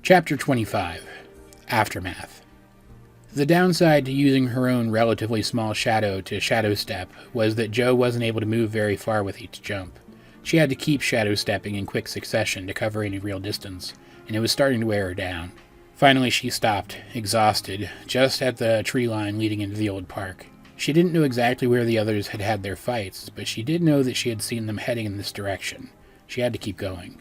Chapter 25. Aftermath. The downside to using her own relatively small shadow to shadow step was that Jo wasn't able to move very far with each jump. She had to keep shadow stepping in quick succession to cover any real distance, and it was starting to wear her down. Finally she stopped, exhausted, just at the tree line leading into the old park. She didn't know exactly where the others had had their fights, but she did know that she had seen them heading in this direction. She had to keep going.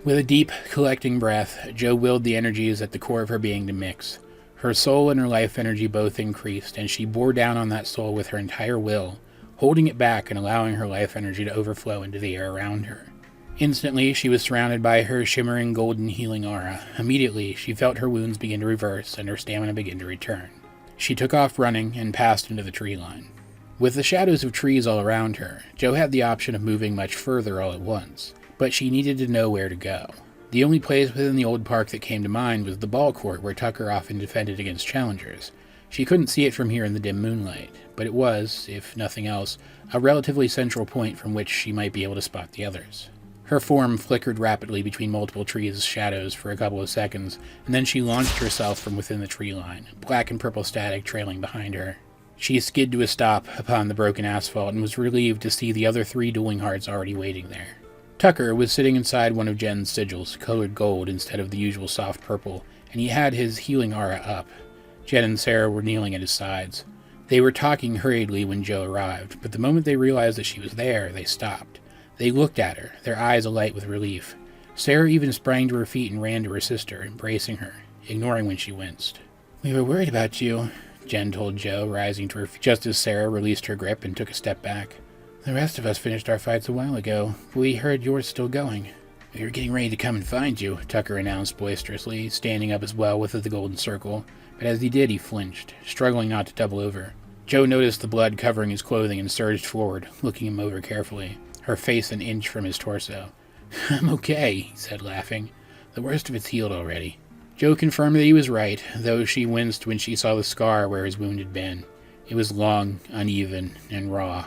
With a deep, collecting breath, Jo willed the energies at the core of her being to mix. Her soul and her life energy both increased, and she bore down on that soul with her entire will, holding it back and allowing her life energy to overflow into the air around her. Instantly, she was surrounded by her shimmering golden healing aura. Immediately, she felt her wounds begin to reverse and her stamina begin to return. She took off running and passed into the tree line. With the shadows of trees all around her, Jo had the option of moving much further all at once. But she needed to know where to go. The only place within the old park that came to mind was the ball court where Tucker often defended against challengers. She couldn't see it from here in the dim moonlight, but it was, if nothing else, a relatively central point from which she might be able to spot the others. Her form flickered rapidly between multiple trees' shadows for a couple of seconds, and then she launched herself from within the tree line, black and purple static trailing behind her. She skid to a stop upon the broken asphalt and was relieved to see the other 3 dueling hearts already waiting there. Tucker was sitting inside one of Jen's sigils, colored gold instead of the usual soft purple, and he had his healing aura up. Jen and Sarah were kneeling at his sides. They were talking hurriedly when Jo arrived, but the moment they realized that she was there, they stopped. They looked at her, their eyes alight with relief. Sarah even sprang to her feet and ran to her sister, embracing her, ignoring when she winced. "We were worried about you," Jen told Jo, rising to her feet just as Sarah released her grip and took a step back. "The rest of us finished our fights a while ago, but we heard yours still going." "We were getting ready to come and find you," Tucker announced boisterously, standing up as well with the golden circle, but as he did he flinched, struggling not to double over. Jo noticed the blood covering his clothing and surged forward, looking him over carefully, her face an inch from his torso. "I'm okay," he said, laughing. "The worst of it's healed already." Jo confirmed that he was right, though she winced when she saw the scar where his wound had been. It was long, uneven, and raw.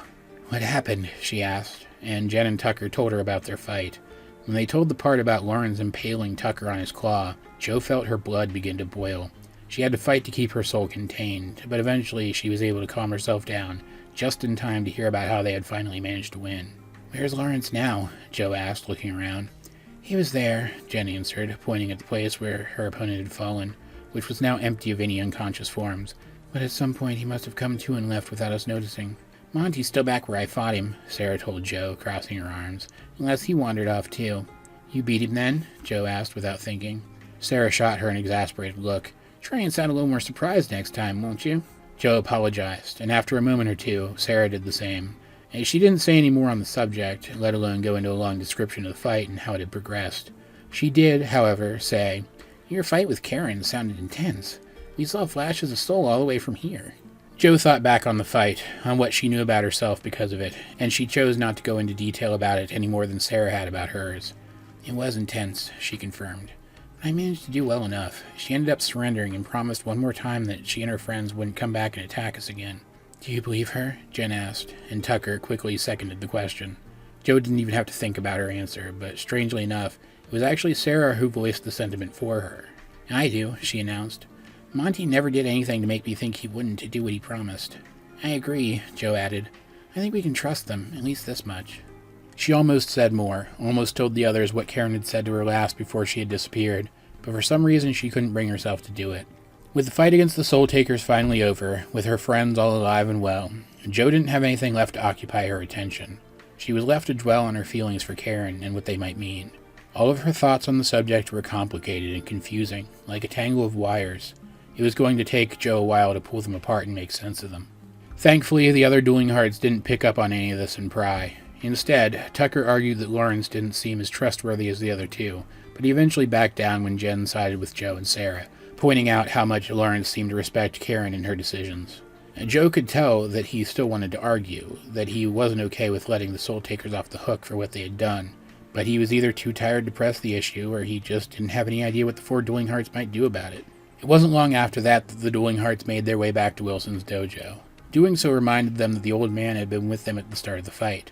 "What happened?" she asked, and Jen and Tucker told her about their fight. When they told the part about Lawrence impaling Tucker on his claw, Jo felt her blood begin to boil. She had to fight to keep her soul contained, but eventually she was able to calm herself down, just in time to hear about how they had finally managed to win. "Where's Lawrence now?" Jo asked, looking around. "He was there," Jen answered, pointing at the place where her opponent had fallen, which was now empty of any unconscious forms. "But at some point he must have come to and left without us noticing." "Monty's still back where I fought him," Sarah told Jo, crossing her arms, "unless he wandered off too." "You beat him then?" Jo asked without thinking. Sarah shot her an exasperated look. "Try and sound a little more surprised next time, won't you?" Jo apologized, and after a moment or two, Sarah did the same. And she didn't say any more on the subject, let alone go into a long description of the fight and how it had progressed. She did, however, say, "Your fight with Karen sounded intense. We saw flashes of soul all the way from here." Jo thought back on the fight, on what she knew about herself because of it, and she chose not to go into detail about it any more than Sarah had about hers. "It was intense," she confirmed. "I managed to do well enough. She ended up surrendering and promised one more time that she and her friends wouldn't come back and attack us again." "Do you believe her?" Jen asked, and Tucker quickly seconded the question. Jo didn't even have to think about her answer, but strangely enough, it was actually Sarah who voiced the sentiment for her. "I do," she announced. "Monty never did anything to make me think he wouldn't do what he promised." "I agree," Jo added. "I think we can trust them, at least this much." She almost said more, almost told the others what Karen had said to her last before she had disappeared, but for some reason she couldn't bring herself to do it. With the fight against the Soul Takers finally over, with her friends all alive and well, Jo didn't have anything left to occupy her attention. She was left to dwell on her feelings for Karen and what they might mean. All of her thoughts on the subject were complicated and confusing, like a tangle of wires. It was going to take Jo a while to pull them apart and make sense of them. Thankfully, the other dueling hearts didn't pick up on any of this and pry. Instead, Tucker argued that Lawrence didn't seem as trustworthy as the other two, but he eventually backed down when Jen sided with Jo and Sarah, pointing out how much Lawrence seemed to respect Karen in her decisions. Jo could tell that he still wanted to argue, that he wasn't okay with letting the Soul Takers off the hook for what they had done, but he was either too tired to press the issue, or he just didn't have any idea what the 4 dueling hearts might do about it. It wasn't long after that the dueling hearts made their way back to Wilson's dojo. Doing so reminded them that the old man had been with them at the start of the fight.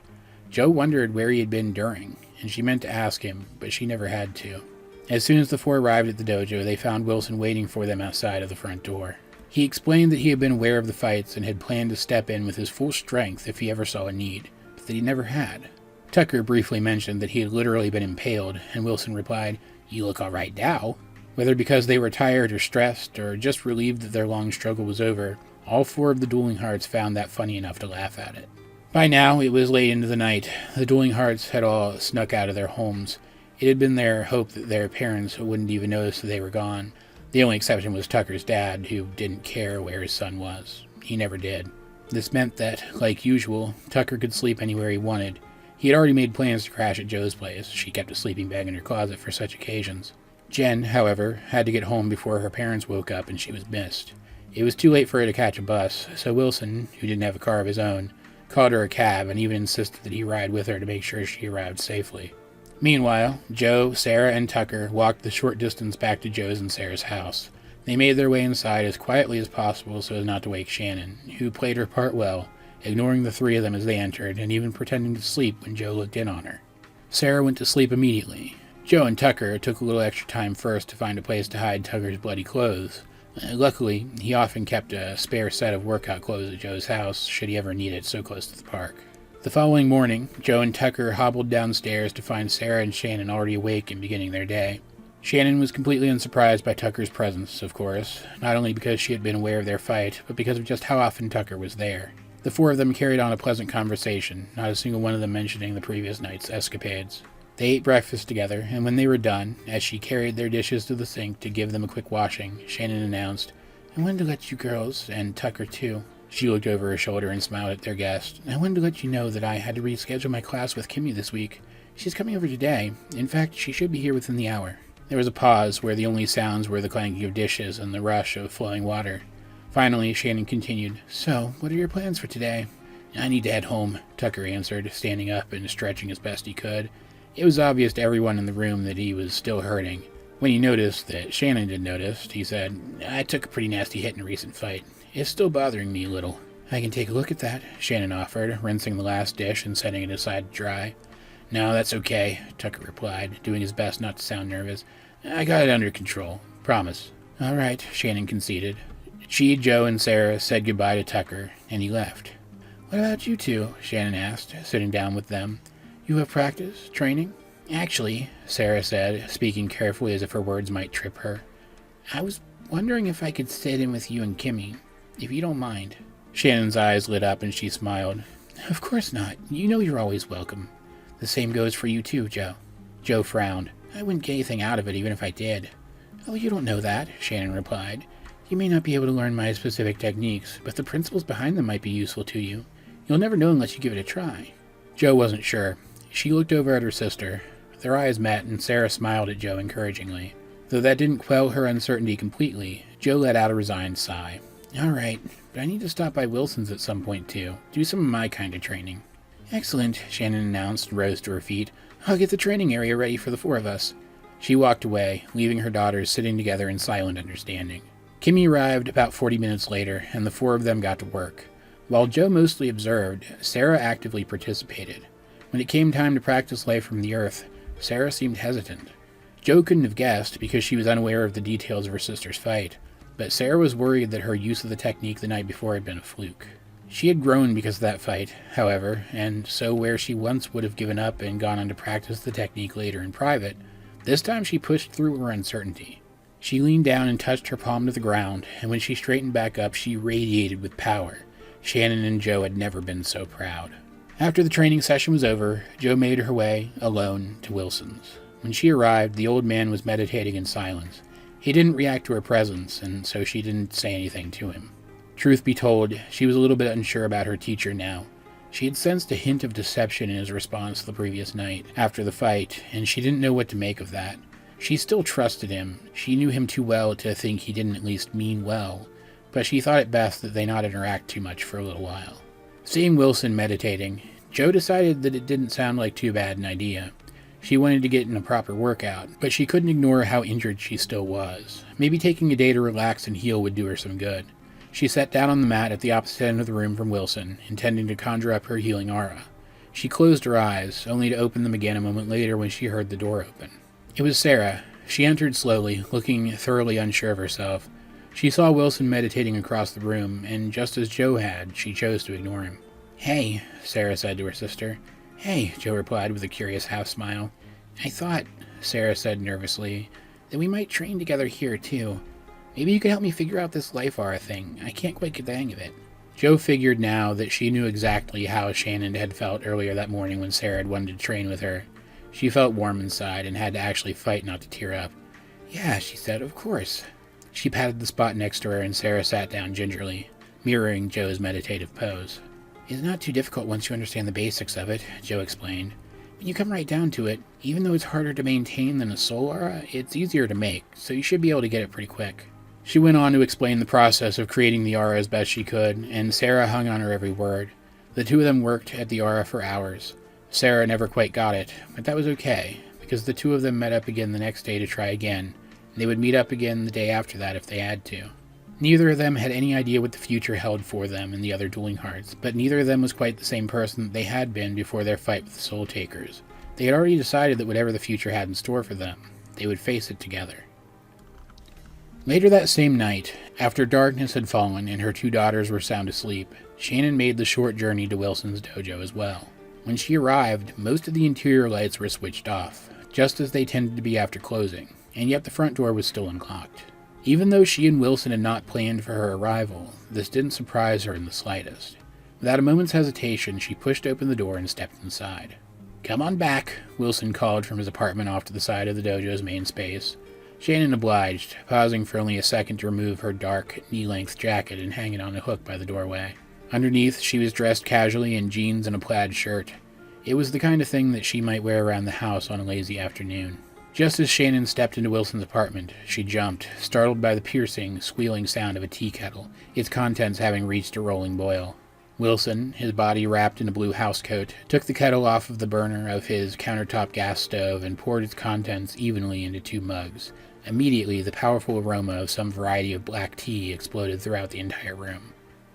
Jo wondered where he had been during, and she meant to ask him, but she never had to. As soon as the four arrived at the dojo, they found Wilson waiting for them outside of the front door. He explained that he had been aware of the fights and had planned to step in with his full strength if he ever saw a need, but that he never had. Tucker briefly mentioned that he had literally been impaled, and Wilson replied, "You look all right now." Whether because they were tired or stressed, or just relieved that their long struggle was over, all four of the dueling hearts found that funny enough to laugh at it. By now, it was late into the night. The dueling hearts had all snuck out of their homes. It had been their hope that their parents wouldn't even notice that they were gone. The only exception was Tucker's dad, who didn't care where his son was. He never did. This meant that, like usual, Tucker could sleep anywhere he wanted. He had already made plans to crash at Joe's place. She kept a sleeping bag in her closet for such occasions. Jen, however, had to get home before her parents woke up and she was missed. It was too late for her to catch a bus, so Wilson, who didn't have a car of his own, called her a cab and even insisted that he ride with her to make sure she arrived safely. Meanwhile, Joe, Sarah, and Tucker walked the short distance back to Joe's and Sarah's house. They made their way inside as quietly as possible so as not to wake Shannon, who played her part well, ignoring the three of them as they entered and even pretending to sleep when Joe looked in on her. Sarah went to sleep immediately. Joe and Tucker took a little extra time first to find a place to hide Tucker's bloody clothes. Luckily, he often kept a spare set of workout clothes at Joe's house should he ever need it so close to the park. The following morning, Joe and Tucker hobbled downstairs to find Sarah and Shannon already awake and beginning their day. Shannon was completely unsurprised by Tucker's presence, of course, not only because she had been aware of their fight, but because of just how often Tucker was there. The four of them carried on a pleasant conversation, not a single one of them mentioning the previous night's escapades. They ate breakfast together, and when they were done, as she carried their dishes to the sink to give them a quick washing, Shannon announced, "I wanted to let you girls, and Tucker too." She looked over her shoulder and smiled at their guest. "I wanted to let you know that I had to reschedule my class with Kimmy this week. She's coming over today. In fact, she should be here within the hour." There was a pause where the only sounds were the clanking of dishes and the rush of flowing water. Finally, Shannon continued, "So, what are your plans for today?" "I need to head home," Tucker answered, standing up and stretching as best he could. It was obvious to everyone in the room that he was still hurting. When he noticed that Shannon had noticed, he said, "I took a pretty nasty hit in a recent fight. It's still bothering me a little." "I can take a look at that," Shannon offered, rinsing the last dish and setting it aside to dry. "No, that's okay," Tucker replied, doing his best not to sound nervous. "I got it under control. Promise." "All right," Shannon conceded. She, Joe, and Sarah said goodbye to Tucker, and he left. "What about you two?" Shannon asked, sitting down with them. "You have practice? Training?" "Actually," Sarah said, speaking carefully as if her words might trip her, "I was wondering if I could sit in with you and Kimmy, if you don't mind." Shannon's eyes lit up and she smiled. "Of course not. You know you're always welcome. The same goes for you too, Joe." Joe frowned. "I wouldn't get anything out of it even if I did." "Oh, you don't know that," Shannon replied. "You may not be able to learn my specific techniques, but the principles behind them might be useful to you. You'll never know unless you give it a try." Joe wasn't sure. She looked over at her sister. Their eyes met, and Sarah smiled at Joe encouragingly. Though that didn't quell her uncertainty completely, Joe let out a resigned sigh. "All right, but I need to stop by Wilson's at some point, too. Do some of my kind of training." "Excellent," Shannon announced and rose to her feet. "I'll get the training area ready for the four of us." She walked away, leaving her daughters sitting together in silent understanding. Kimmy arrived about 40 minutes later, and the four of them got to work. While Joe mostly observed, Sarah actively participated. When it came time to practice life from the earth, Sarah seemed hesitant. Joe couldn't have guessed because she was unaware of the details of her sister's fight, but Sarah was worried that her use of the technique the night before had been a fluke. She had grown because of that fight, however, and so where she once would have given up and gone on to practice the technique later in private, this time she pushed through her uncertainty. She leaned down and touched her palm to the ground, and when she straightened back up, she radiated with power. Shannon and Joe had never been so proud. After the training session was over, Joe made her way, alone, to Wilson's. When she arrived, the old man was meditating in silence. He didn't react to her presence, and so she didn't say anything to him. Truth be told, she was a little bit unsure about her teacher now. She had sensed a hint of deception in his response the previous night, after the fight, and she didn't know what to make of that. She still trusted him. She knew him too well to think he didn't at least mean well, but she thought it best that they not interact too much for a little while. Seeing Wilson meditating, Joe decided that it didn't sound like too bad an idea. She wanted to get in a proper workout, but she couldn't ignore how injured she still was. Maybe taking a day to relax and heal would do her some good. She sat down on the mat at the opposite end of the room from Wilson, intending to conjure up her healing aura. She closed her eyes, only to open them again a moment later when she heard the door open. It was Sarah. She entered slowly, looking thoroughly unsure of herself. She saw Wilson meditating across the room, and just as Joe had, she chose to ignore him. "Hey," Sarah said to her sister. "Hey," Joe replied with a curious half-smile. "I thought," Sarah said nervously, "that we might train together here, too. Maybe you could help me figure out this life aura thing. I can't quite get the hang of it." Joe figured now that she knew exactly how Shannon had felt earlier that morning when Sarah had wanted to train with her. She felt warm inside and had to actually fight not to tear up. "Yeah," she said, "of course." She patted the spot next to her and Sarah sat down gingerly, mirroring Joe's meditative pose. "It's not too difficult once you understand the basics of it," Joe explained. "When you come right down to it, even though it's harder to maintain than a soul aura, it's easier to make, so you should be able to get it pretty quick." She went on to explain the process of creating the aura as best she could, and Sarah hung on her every word. The two of them worked at the aura for hours. Sarah never quite got it, but that was okay, because the two of them met up again the next day to try again, and they would meet up again the day after that if they had to. Neither of them had any idea what the future held for them and the other dueling hearts, but neither of them was quite the same person that they had been before their fight with the Soul Takers. They had already decided that whatever the future had in store for them, they would face it together. Later that same night, after darkness had fallen and her two daughters were sound asleep, Shannon made the short journey to Wilson's dojo as well. When she arrived, most of the interior lights were switched off, just as they tended to be after closing, and yet the front door was still unlocked. Even though she and Wilson had not planned for her arrival, this didn't surprise her in the slightest. Without a moment's hesitation, she pushed open the door and stepped inside. "Come on back," Wilson called from his apartment off to the side of the dojo's main space. Shannon obliged, pausing for only a second to remove her dark, knee-length jacket and hang it on a hook by the doorway. Underneath, she was dressed casually in jeans and a plaid shirt. It was the kind of thing that she might wear around the house on a lazy afternoon. Just as Shannon stepped into Wilson's apartment, she jumped, startled by the piercing, squealing sound of a tea kettle, its contents having reached a rolling boil. Wilson, his body wrapped in a blue housecoat, took the kettle off of the burner of his countertop gas stove and poured its contents evenly into 2 mugs. Immediately, the powerful aroma of some variety of black tea exploded throughout the entire room.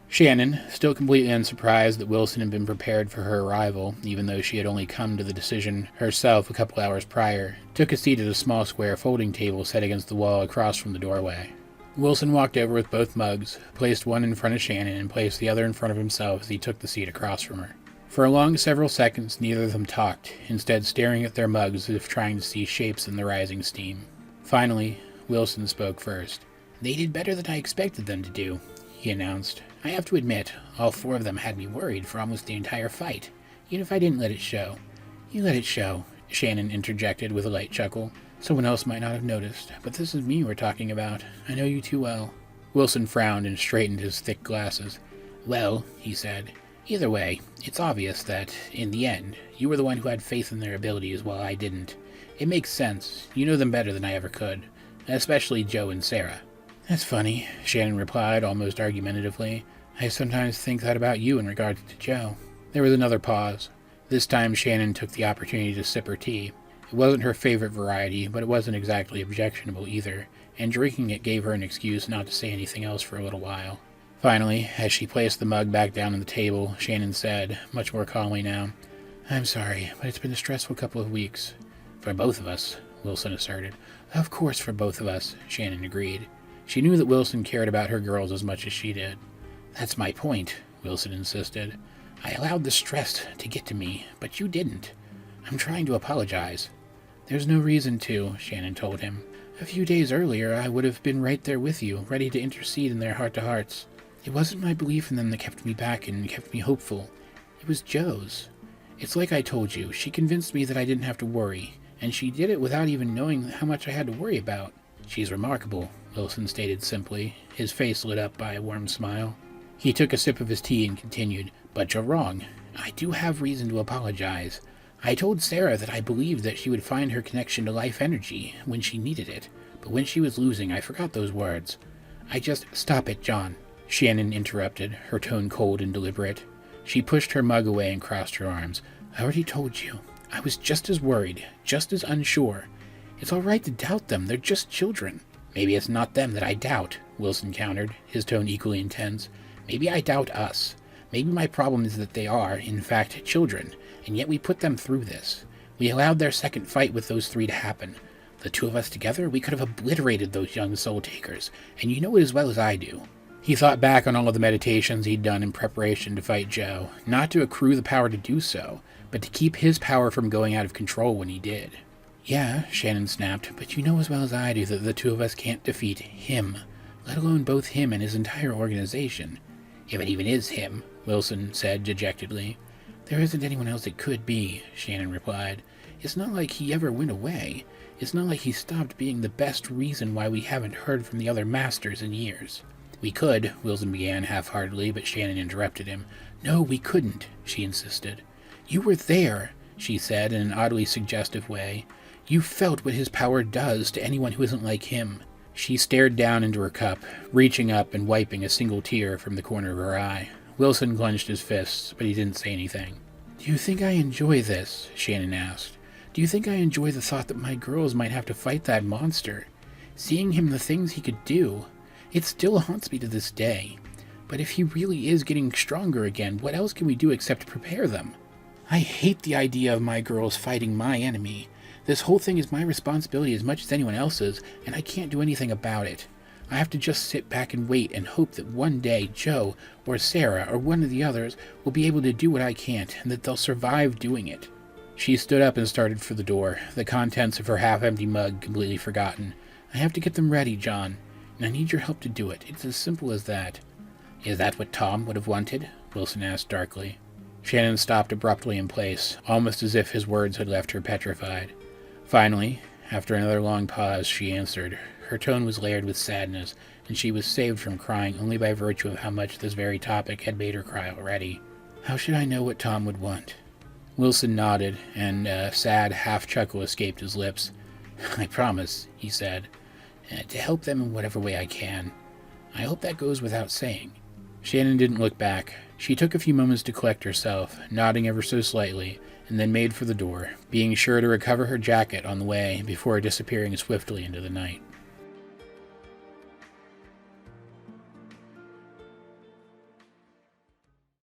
Shannon, still completely unsurprised that Wilson had been prepared for her arrival, even though she had only come to the decision herself a couple hours prior, took a seat at a small square folding table set against the wall across from the doorway. Wilson walked over with both mugs, placed one in front of Shannon, and placed the other in front of himself as he took the seat across from her. For a long several seconds, neither of them talked, instead staring at their mugs as if trying to see shapes in the rising steam. Finally, Wilson spoke first. "They did better than I expected them to do," he announced. "I have to admit, all 4 of them had me worried for almost the entire fight, even if I didn't let it show." "You let it show," Shannon interjected with a light chuckle. "Someone else might not have noticed, but this is me we're talking about. I know you too well." Wilson frowned and straightened his thick glasses. "Well," he said, "either way, it's obvious that, in the end, you were the one who had faith in their abilities while I didn't. It makes sense. You know them better than I ever could, especially Joe and Sarah." "That's funny," Shannon replied, almost argumentatively. "I sometimes think that about you in regards to Joe." There was another pause. This time Shannon took the opportunity to sip her tea. It wasn't her favorite variety, but it wasn't exactly objectionable either, and drinking it gave her an excuse not to say anything else for a little while. Finally, as she placed the mug back down on the table, Shannon said, much more calmly now, "I'm sorry, but it's been a stressful couple of weeks." "For both of us," Wilson asserted. "Of course for both of us," Shannon agreed. She knew that Wilson cared about her girls as much as she did. "That's my point," Wilson insisted. "I allowed the stress to get to me, but you didn't. I'm trying to apologize." "There's no reason to," Shannon told him. "A few days earlier, I would have been right there with you, ready to intercede in their heart-to-hearts. It wasn't my belief in them that kept me back and kept me hopeful. It was Joe's. It's like I told you, she convinced me that I didn't have to worry, and she did it without even knowing how much I had to worry about." "She's remarkable," Wilson stated simply, his face lit up by a warm smile. He took a sip of his tea and continued, "But you're wrong. I do have reason to apologize. I told Sarah that I believed that she would find her connection to life energy when she needed it, but when she was losing, I forgot those words. I just—" "Stop it, John," Shannon interrupted, her tone cold and deliberate. She pushed her mug away and crossed her arms. "I already told you. I was just as worried, just as unsure. It's all right to doubt them. They're just children." "Maybe it's not them that I doubt," Wilson countered, his tone equally intense. "Maybe I doubt us. Maybe my problem is that they are, in fact, children, and yet we put them through this. We allowed their second fight with those 3 to happen. The two of us together, we could have obliterated those young soul-takers, and you know it as well as I do. He thought back on all of the meditations he'd done in preparation to fight Joe, not to accrue the power to do so, but to keep his power from going out of control when he did. Yeah, Shannon snapped, but you know as well as I do that the two of us can't defeat him, let alone both him and his entire organization. If it even is him, Wilson said dejectedly. There isn't anyone else it could be, Shannon replied. It's not like he ever went away. It's not like he stopped being the best reason why we haven't heard from the other masters in years. We could, Wilson began half-heartedly, but Shannon interrupted him. No, we couldn't, she insisted. You were there, she said in an oddly suggestive way. You felt what his power does to anyone who isn't like him. She stared down into her cup, reaching up and wiping a single tear from the corner of her eye. Wilson clenched his fists, but he didn't say anything. Do you think I enjoy this? Shannon asked. Do you think I enjoy the thought that my girls might have to fight that monster? Seeing him the things he could do. It still haunts me to this day. But if he really is getting stronger again, what else can we do except prepare them? I hate the idea of my girls fighting my enemy. This whole thing is my responsibility as much as anyone else's, and I can't do anything about it. I have to just sit back and wait and hope that one day Joe or Sarah or one of the others will be able to do what I can't, and that they'll survive doing it. She stood up and started for the door, the contents of her half-empty mug completely forgotten. I have to get them ready, John, and I need your help to do it. It's as simple as that. Is that what Tom would have wanted? Wilson asked darkly. Shannon stopped abruptly in place, almost as if his words had left her petrified. Finally, after another long pause, she answered. Her tone was layered with sadness, and she was saved from crying only by virtue of how much this very topic had made her cry already. How should I know what Tom would want? Wilson nodded, and a sad half-chuckle escaped his lips. I promise, he said, to help them in whatever way I can. I hope that goes without saying. Shannon didn't look back. She took a few moments to collect herself, nodding ever so slightly, and then made for the door, being sure to recover her jacket on the way before disappearing swiftly into the night.